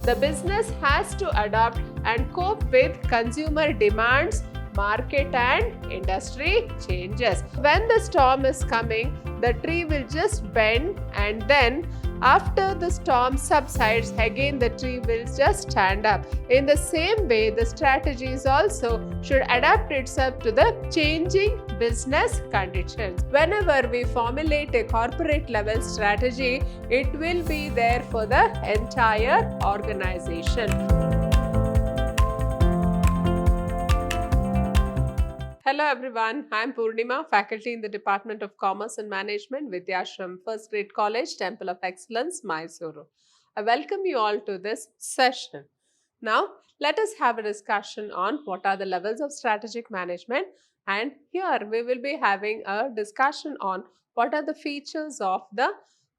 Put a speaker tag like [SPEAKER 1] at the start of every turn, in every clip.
[SPEAKER 1] the business has to adapt and cope with consumer demands, market and industry changes. When the storm is coming, the tree will just bend, and then after the storm subsides, again the tree will just stand up. In the same way, the strategies also should adapt itself to the changing business conditions. Whenever we formulate a corporate level strategy, it will be there for the entire organization. Hello everyone, I am Purnima, faculty in the Department of Commerce and Management, Vidhyaashram, First Grade College, Temple of Excellence, MYSURU. I welcome you all to this session. Now, let us have a discussion on what are the levels of strategic management, and here we will be having a discussion on what are the features of the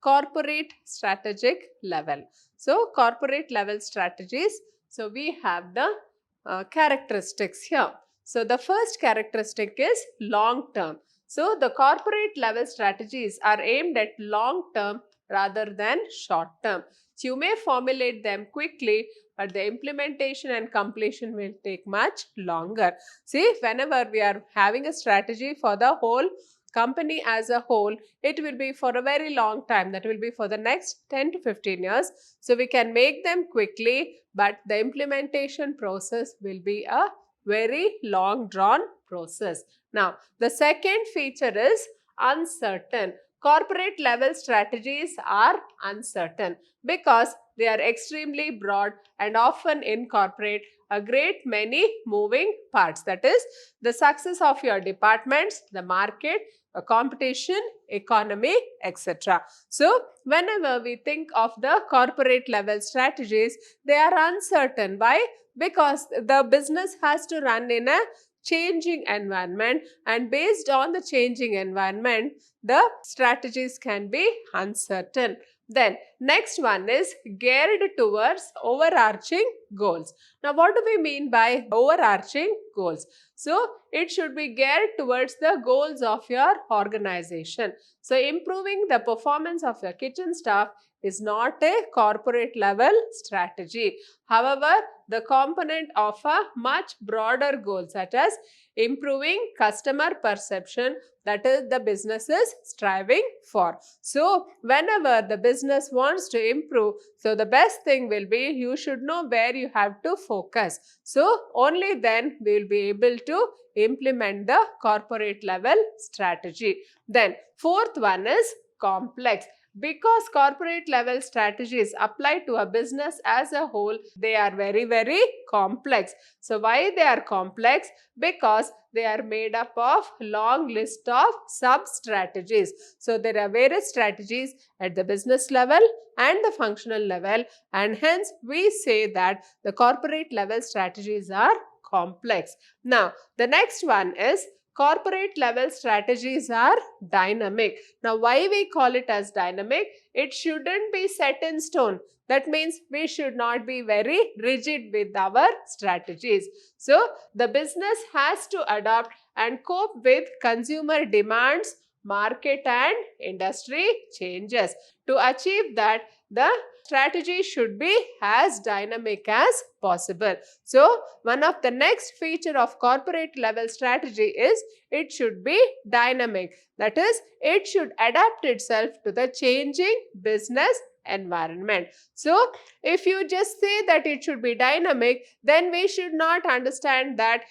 [SPEAKER 1] corporate strategic level. So, corporate level strategies, so we have the characteristics here. So, the first characteristic is long term. So, the corporate level strategies are aimed at long term rather than short term. So, you may formulate them quickly, but the implementation and completion will take much longer. See, whenever we are having a strategy for the whole company as a whole, it will be for a very long time. That will be for the next 10 to 15 years. So, we can make them quickly, but the implementation process will be a very long drawn process. Now, the second feature is uncertain. Corporate level strategies are uncertain because they are extremely broad and often incorporate a great many moving parts. That is, the success of your departments, the market, competition, economy, etc. So, whenever we think of the corporate level strategies, they are uncertain. Why? Because the business has to run in a changing environment, and based on the changing environment, the strategies can be uncertain. Then next one is geared towards overarching goals. Now, what do we mean by overarching goals? So, it should be geared towards the goals of your organization. So, improving the performance of your kitchen staff is not a corporate level strategy. However, the component of a much broader goal, such as improving customer perception, that is the business is striving for. So, whenever the business wants to improve, so the best thing will be you should know where you have to focus. So, only then we will be able to implement the corporate level strategy. Then, fourth one is complex. Because corporate level strategies apply to a business as a whole, they are very, very complex. So, why they are complex? Because they are made up of long list of sub-strategies. So, there are various strategies at the business level and the functional level, and hence we say that the corporate level strategies are complex. Now, the next one is corporate level strategies are dynamic. Now, why we call it as dynamic? It shouldn't be set in stone. That means we should not be very rigid with our strategies. So, the business has to adapt and cope with consumer demands, market and industry changes. To achieve that, the strategy should be as dynamic as possible. So, one of the next feature of corporate level strategy is it should be dynamic. That is, it should adapt itself to the changing business environment. So, if you just say that it should be dynamic, then we should not understand that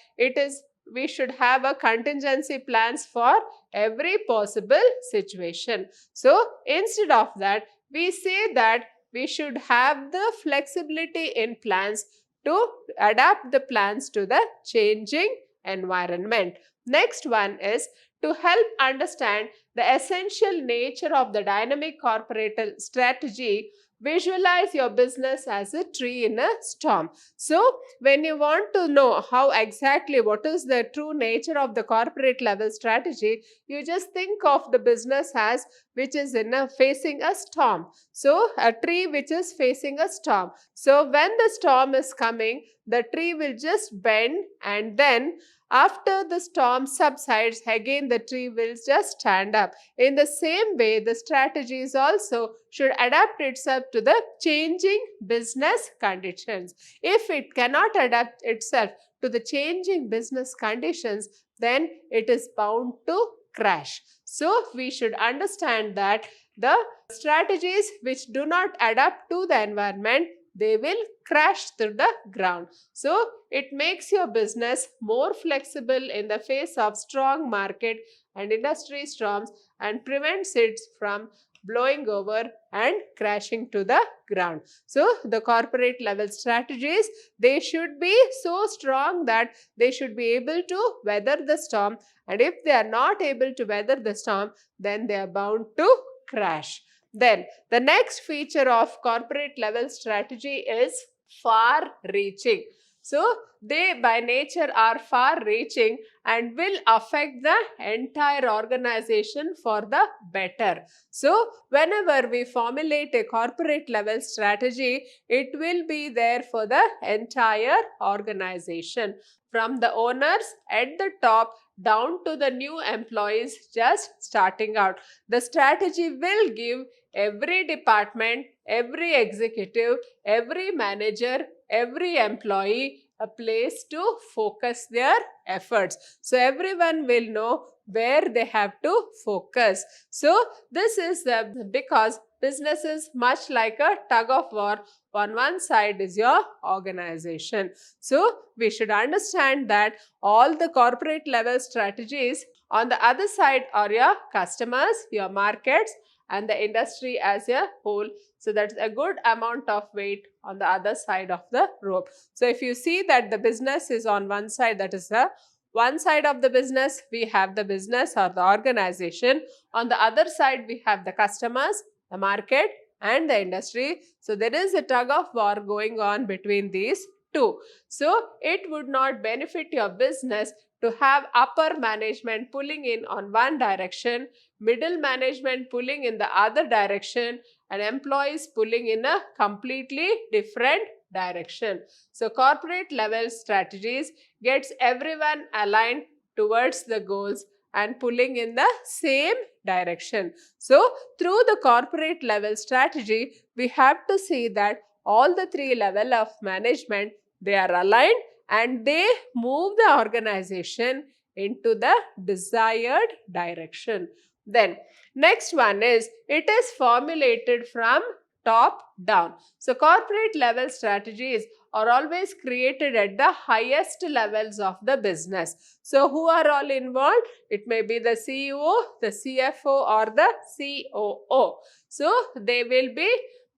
[SPEAKER 1] we should have a contingency plans for every possible situation. So, instead of that, we say that we should have the flexibility in plans to adapt the plans to the changing environment. Next one is to help understand the essential nature of the dynamic corporate strategy. Visualize your business as a tree in a storm. So, when you want to know how exactly what is the true nature of the corporate level strategy, you just think of the business as which is facing a storm. So, a tree which is facing a storm. So, when the storm is coming, the tree will just bend, and then After the storm subsides, again the tree will just stand up. In the same way, the strategies also should adapt itself to the changing business conditions. If it cannot adapt itself to the changing business conditions, then it is bound to crash. So we should understand that the strategies which do not adapt to the environment, they will crash to the ground. So it makes your business more flexible in the face of strong market and industry storms and prevents it from blowing over and crashing to the ground. So the corporate level strategies, they should be so strong that they should be able to weather the storm, and if they are not able to weather the storm, then they are bound to crash. Then the next feature of corporate level strategy is far reaching. So they by nature are far reaching and will affect the entire organization for the better. So whenever we formulate a corporate level strategy, it will be there for the entire organization, from the owners at the top down to the new employees just starting out. The strategy will give every department, every executive, every manager, every employee a place to focus their efforts. So everyone will know where they have to focus. So this is because business is much like a tug of war. On one side is your organization. So we should understand that all the corporate level strategies, on the other side are your customers, your markets, and the industry as a whole. So that's a good amount of weight on the other side of the rope. So if you see that the business is on one side, that is the one side of the business, we have the business or the organization. On the other side, we have the customers, the market, and the industry. So there is a tug of war going on between these two. So it would not benefit your business to have upper management pulling in on one direction, middle management pulling in the other direction, and employees pulling in a completely different direction. So corporate level strategies gets everyone aligned towards the goals and pulling in the same direction. So through the corporate level strategy, we have to see that all the three levels of management, they are aligned and they move the organization into the desired direction. Then next one is, it is formulated from top down. So corporate level strategies are always created at the highest levels of the business. So who are all involved? It may be the CEO, the CFO, or the COO. So they will be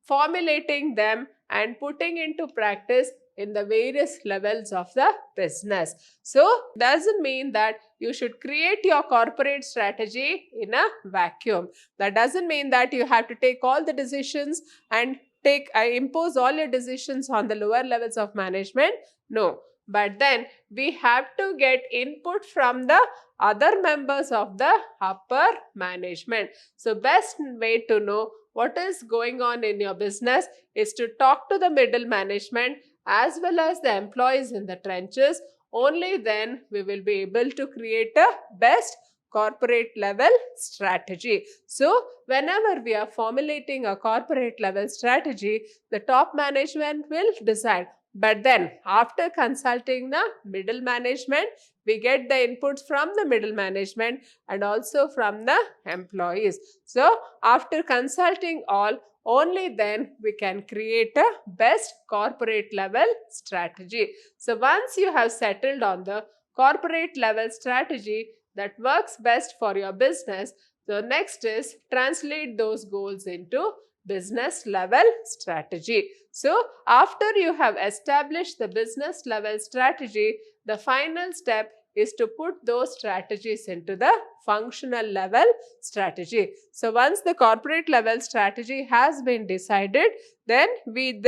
[SPEAKER 1] formulating them and putting into practice in the various levels of the business. So doesn't mean that you should create your corporate strategy in a vacuum. That doesn't mean that you have to take all the decisions and impose all your decisions on the lower levels of management. No, but then we have to get input from the other members of the upper management. So best way to know what is going on in your business is to talk to the middle management as well as the employees in the trenches. Only then we will be able to create a best corporate level strategy. So whenever we are formulating a corporate level strategy, the top management will decide. But then after consulting the middle management, we get the inputs from the middle management and also from the employees. So after consulting all, only then we can create a best corporate level strategy. So once you have settled on the corporate level strategy that works best for your business, the next is translate those goals into business level strategy. So after you have established the business level strategy, the final step is to put those strategies into the functional level strategy. So once the corporate level strategy has been decided, then we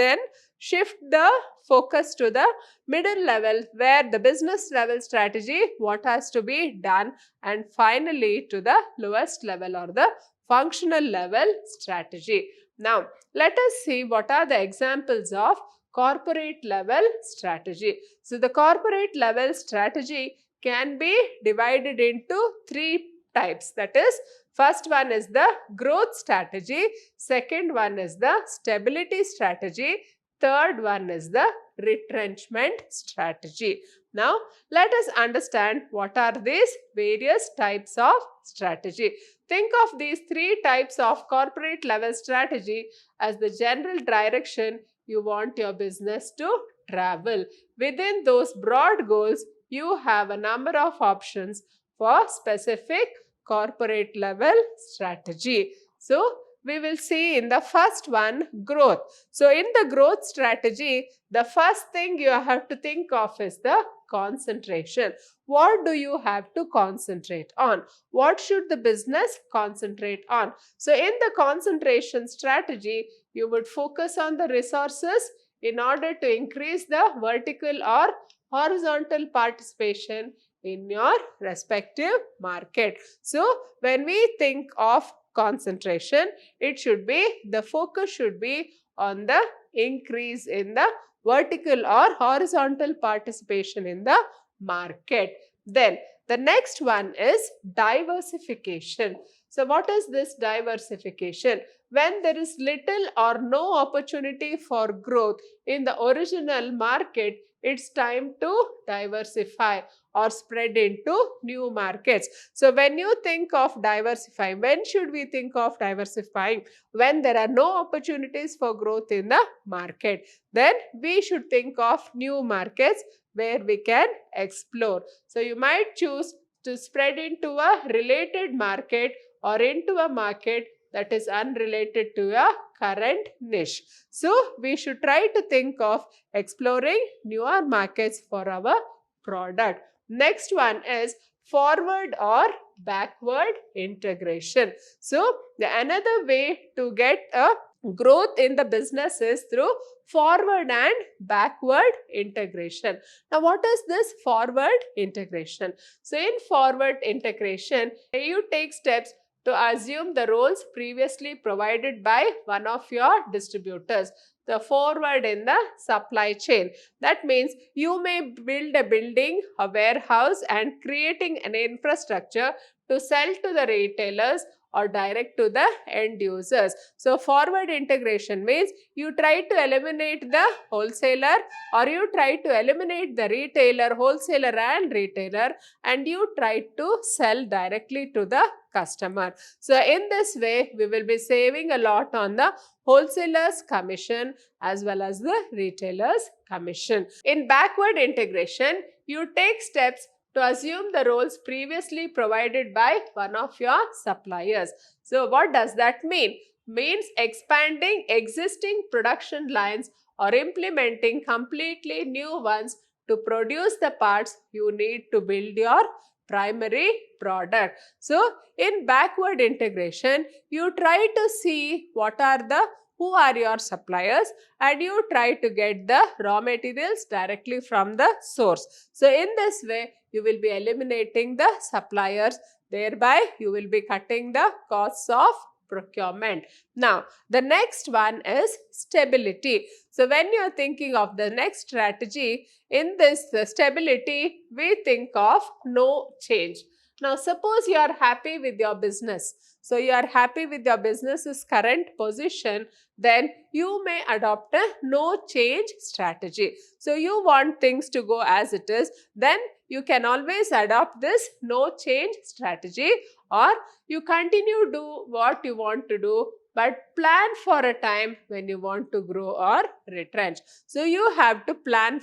[SPEAKER 1] shift the focus to the middle level where the business level strategy, what has to be done, and finally to the lowest level or the functional level strategy. Now let us see what are the examples of corporate level strategy. So the corporate level strategy can be divided into three types. That is, first one is the growth strategy, second one is the stability strategy, third one is the retrenchment strategy. Now, let us understand what are these various types of strategy. Think of these three types of corporate level strategy as the general direction you want your business to travel. Within those broad goals, you have a number of options for specific corporate level strategy. So, we will see in the first one, growth. So, in the growth strategy, the first thing you have to think of is the concentration. What do you have to concentrate on? What should the business concentrate on? So, in the concentration strategy, you would focus on the resources in order to increase the vertical or horizontal participation in your respective market. So, when we think of concentration, it should be, the focus should be on the increase in the vertical or horizontal participation in the market. Then the next one is diversification. So, what is this diversification? When there is little or no opportunity for growth in the original market, it's time to diversify or spread into new markets. So, when you think of diversifying, when should we think of diversifying? When there are no opportunities for growth in the market, then we should think of new markets where we can explore. So, you might choose to spread into a related market or into a market that is unrelated to a current niche. So, we should try to think of exploring newer markets for our product. Next one is forward or backward integration. So, another way to get a growth in the business is through forward and backward integration. Now, what is this forward integration? So, in forward integration, you take steps to assume the roles previously provided by one of your distributors, the forward in the supply chain. That means you may build a building, a warehouse, and creating an infrastructure to sell to the retailers or direct to the end users. So, forward integration means you try to eliminate the wholesaler or you try to eliminate the retailer, wholesaler and retailer, and you try to sell directly to the customer. So, in this way, we will be saving a lot on the wholesalers commission as well as the retailers commission. In backward integration, you take steps to assume the roles previously provided by one of your suppliers. So, what does that mean? Means expanding existing production lines or implementing completely new ones to produce the parts you need to build your primary product. So, in backward integration, you try to see who are your suppliers and you try to get the raw materials directly from the source. So, in this way, you will be eliminating the suppliers, thereby you will be cutting the costs of procurement. Now, the next one is stability. So, when you are thinking of the next strategy, in this stability, we think of no change. Now, suppose you are happy with your business. So, you are happy with your business's current position, then you may adopt a no change strategy. So, you want things to go as it is, then you can always adopt this no change strategy, or you continue do what you want to do, but plan for a time when you want to grow or retrench. So, you have to plan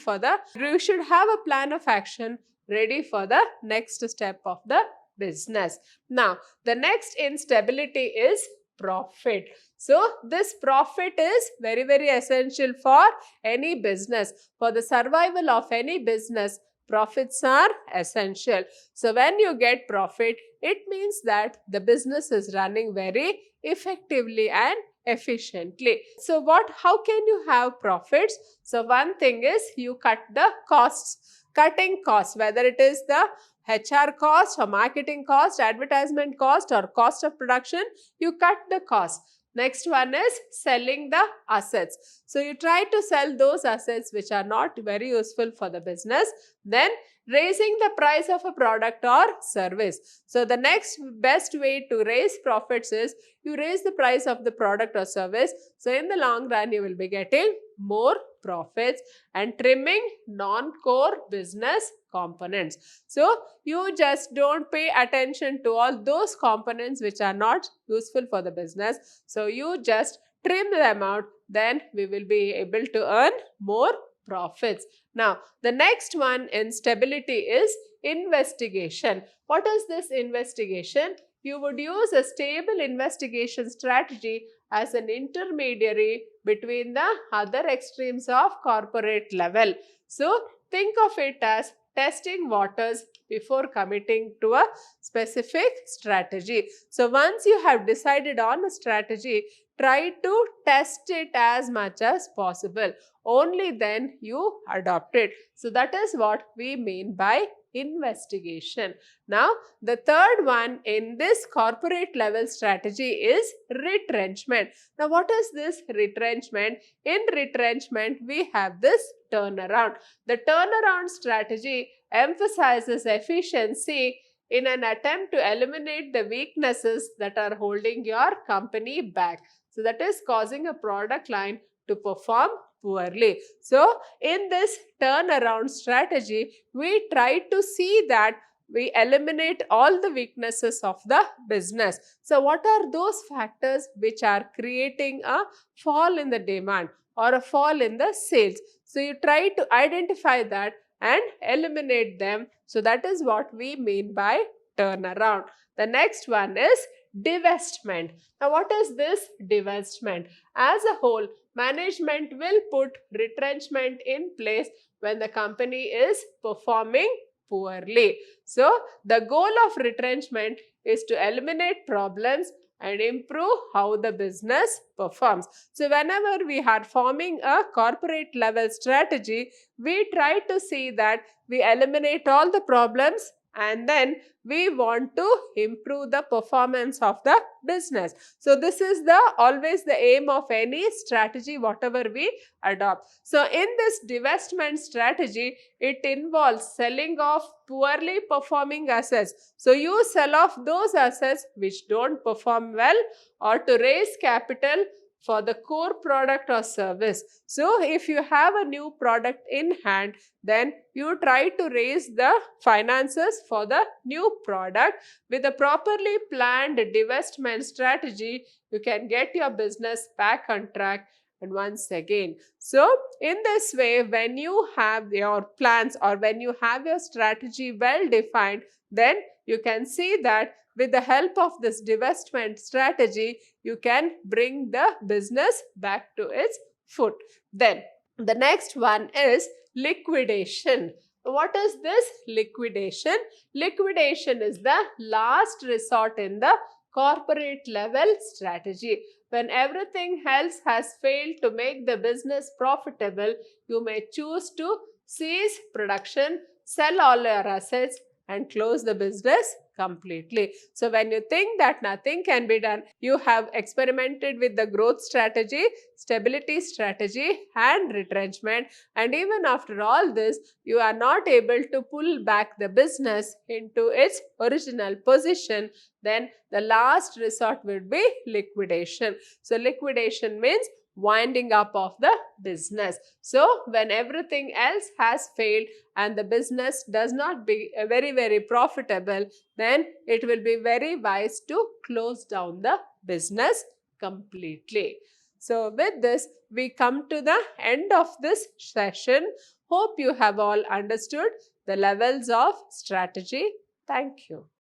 [SPEAKER 1] you should have a plan of action ready for the next step of the business. Now, the next instability is profit. So, this profit is very, very essential for any business. For the survival of any business, profits are essential. So, when you get profit, it means that the business is running very effectively and efficiently. So, how can you have profits? So, one thing is you cut the costs. Cutting costs, whether it is the HR cost or marketing cost, advertisement cost or cost of production, you cut the cost. Next one is selling the assets. So you try to sell those assets which are not very useful for the business. Then raising the price of a product or service. So the next best way to raise profits is you raise the price of the product or service. So in the long run, you will be getting more profits and trimming non-core business components. So you just don't pay attention to all those components which are not useful for the business. So you just trim them out, then we will be able to earn more profits. Now, the next one in stability is investigation. What is this investigation? You would use a stable investigation strategy as an intermediary between the other extremes of corporate level. So, think of it as testing waters before committing to a specific strategy. So, once you have decided on a strategy, try to test it as much as possible. Only then you adopt it. So, that is what we mean by investigation. Now, the third one in this corporate level strategy is retrenchment. Now, what is this retrenchment? In retrenchment, we have this turnaround. The turnaround strategy emphasizes efficiency in an attempt to eliminate the weaknesses that are holding your company back. So, that is causing a product line to perform poorly. So, in this turnaround strategy, we try to see that we eliminate all the weaknesses of the business. So, what are those factors which are creating a fall in the demand or a fall in the sales? So, you try to identify that and eliminate them. So, that is what we mean by turnaround. The next one is divestment. Now, what is this divestment? As a whole, management will put retrenchment in place when the company is performing poorly. So, the goal of retrenchment is to eliminate problems and improve how the business performs. So, whenever we are forming a corporate level strategy, we try to see that we eliminate all the problems and then we want to improve the performance of the business. So, this is always the aim of any strategy, whatever we adopt. So, in this divestment strategy, it involves selling off poorly performing assets. So, you sell off those assets which don't perform well or to raise capital for the core product or service. So, if you have a new product in hand, then you try to raise the finances for the new product. With a properly planned divestment strategy, you can get your business back on track. And once again, so in this way, when you have your plans or when you have your strategy well defined, then you can see that with the help of this divestment strategy, you can bring the business back to its foot. Then the next one is liquidation. What is this liquidation? Liquidation is the last resort in the corporate level strategy. When everything else has failed to make the business profitable, you may choose to cease production, sell all your assets, and close the business completely. So, when you think that nothing can be done, you have experimented with the growth strategy, stability strategy, and retrenchment, and even after all this, you are not able to pull back the business into its original position, then the last resort would be liquidation. So, liquidation means winding up of the business. So, when everything else has failed and the business does not be very profitable, then it will be very wise to close down the business completely. So, with this, we come to the end of this session. Hope you have all understood the levels of strategy. Thank you.